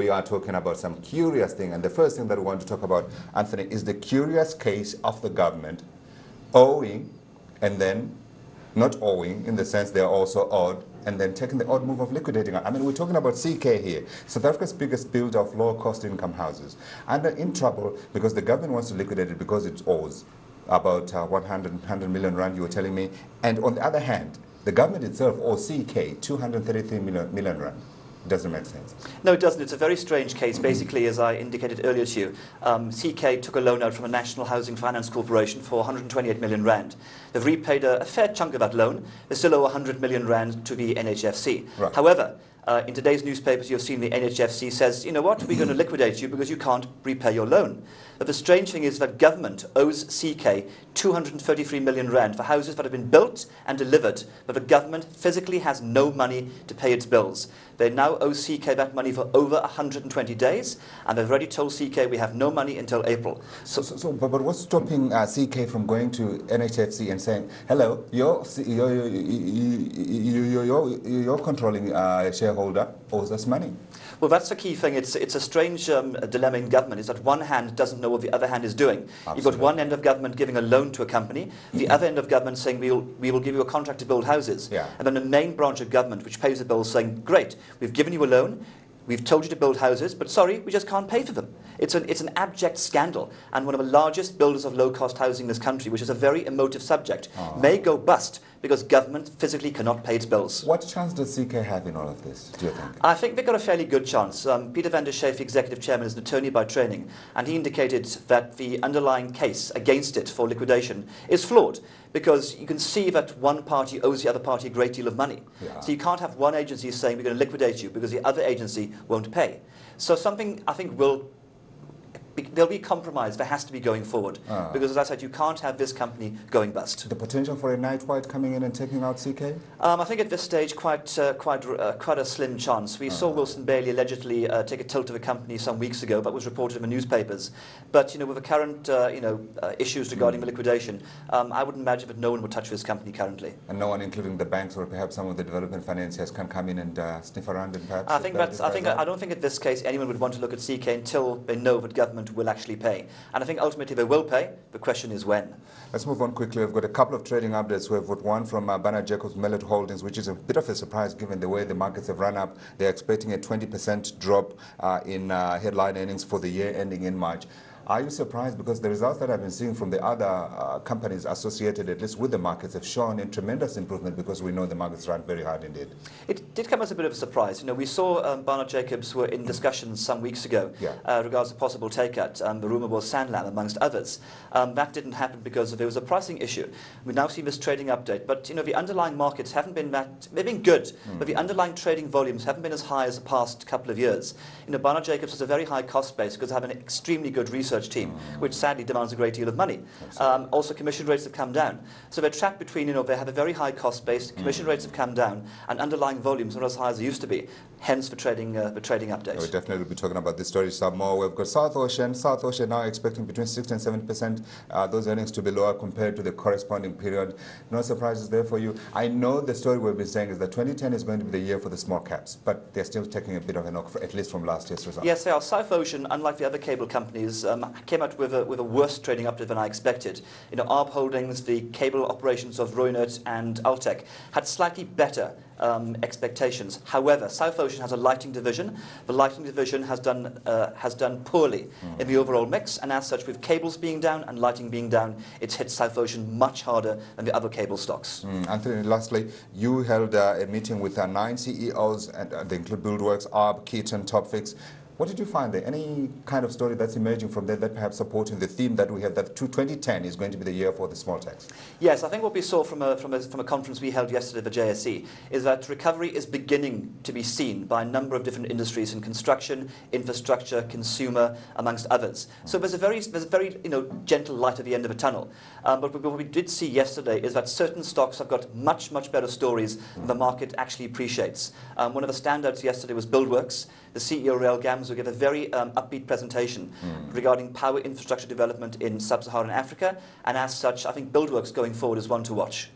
We are talking about some curious thing, and the first thing that we want to talk about, Anthony, is the curious case of the government owing and then not owing, in the sense they are also owed, and then taking the odd move of liquidating. I mean, we're talking about CK here, South Africa's biggest builder of low-cost income houses, and in trouble because the government wants to liquidate it because it owes about 100 million rand, you were telling me, and on the other hand, the government itself owes CK 233 million rand. It doesn't make sense. No, it doesn't. It's a very strange case. Basically, as I indicated earlier to you, CK took a loan out from a National Housing Finance Corporation for 128 million rand. They've repaid a fair chunk of that loan. They still owe 100 million rand to the NHFC. Right. However, in today's newspapers, you've seen the NHFC says, you know what, we're going to liquidate you because you can't repay your loan. But the strange thing is that government owes CK 233 million rand for houses that have been built and delivered, but the government physically has no money to pay its bills. They now owe CK that money for over 120 days, and they've already told CK we have no money until April. But what's stopping CK from going to NHFC and saying, hello, you're controlling shareholder owes us money? Well, that's the key thing. It's a strange dilemma in government, is that one hand doesn't know what the other hand is doing. Absolutely. You've got one end of government giving a loan to a company, the other end of government saying we will give you a contract to build houses. Yeah. And then the main branch of government, which pays the bills, saying, great, we've given you a loan, we've told you to build houses, but sorry, we just can't pay for them. It's an abject scandal. And one of the largest builders of low-cost housing in this country, which is a very emotive subject, may go bust because government physically cannot pay its bills. What chance does CK have in all of this, do you think? I think they've got a fairly good chance. Peter van der Schaiff, the executive chairman, is an attorney by training, and he indicated that the underlying case against it for liquidation is flawed, because you can see that one party owes the other party a great deal of money. Yeah. So you can't have one agency saying we're going to liquidate you because the other agency won't pay. So something, I think, there'll be compromise. There has to be going forward. Because, as I said, you can't have this company going bust. The potential for a Knight White coming in and taking out CK? I think at this stage, quite a slim chance. We saw Wilson Bailey allegedly take a tilt of a company some weeks ago. That was reported in the newspapers. But, with the current, issues regarding the liquidation, I would imagine that no one would touch this company currently. And no one, including the banks or perhaps some of the development financiers, can come in and sniff around and perhaps... I don't think at this case anyone would want to look at CK until they know that government will actually pay. And I think ultimately they will pay. The question is when. Let's move on quickly. We've got a couple of trading updates. We've got one from Bernard Jacobs Mellet Holdings, which is a bit of a surprise given the way the markets have run up. They're expecting a 20% drop in headline earnings for the year ending in March. Are you surprised? Because the results that I've been seeing from the other companies associated, at least with the markets, have shown a tremendous improvement, because we know the markets run very hard indeed. It did come as a bit of a surprise. We saw Bernard Jacobs were in discussions some weeks ago regards to possible take-out. The rumour was Sanlam, amongst others. That didn't happen because there was a pricing issue. We now see this trading update. But the underlying markets haven't been that... They've been good, but the underlying trading volumes haven't been as high as the past couple of years. Bernard Jacobs has a very high cost base because they have an extremely good research team, which sadly demands a great deal of money. Also, commission rates have come down. So they're trapped between, they have a very high cost base, commission rates have come down, and underlying volumes are not as high as they used to be. Hence the trading update. We'll definitely be talking about this story some more. We've got South Ocean. South Ocean now expecting between 6 and 7% those earnings to be lower compared to the corresponding period. No surprises there for you. I know the story we've been saying is that 2010 is going to be the year for the small caps, but they're still taking a bit of a knock, at least from last year's results. Yes, they are. South Ocean, unlike the other cable companies, came out with a worse trading update than I expected. ARB Holdings, the cable operations of Reunert and Altec, had slightly better expectations. However, South Ocean has a lighting division. The lighting division has done poorly in the overall mix, and as such, with cables being down and lighting being down, it's hit South Ocean much harder than the other cable stocks. Anthony, lastly, you held a meeting with 9 CEOs, and they include Buildworks, ARB, Keaton, Topfix. What did you find there? Any kind of story that's emerging from there that perhaps supporting the theme that we have, that 2010 is going to be the year for the small techs? Yes, I think what we saw from a conference we held yesterday at the JSE is that recovery is beginning to be seen by a number of different industries in construction, infrastructure, consumer, amongst others. So there's a very gentle light at the end of a tunnel. But what we did see yesterday is that certain stocks have got much better stories than the market actually appreciates. One of the standouts yesterday was Buildworks. The CEO, Rael Gamzo, gave a very upbeat presentation regarding power infrastructure development in sub-Saharan Africa, and as such, I think Buildworks going forward is one to watch.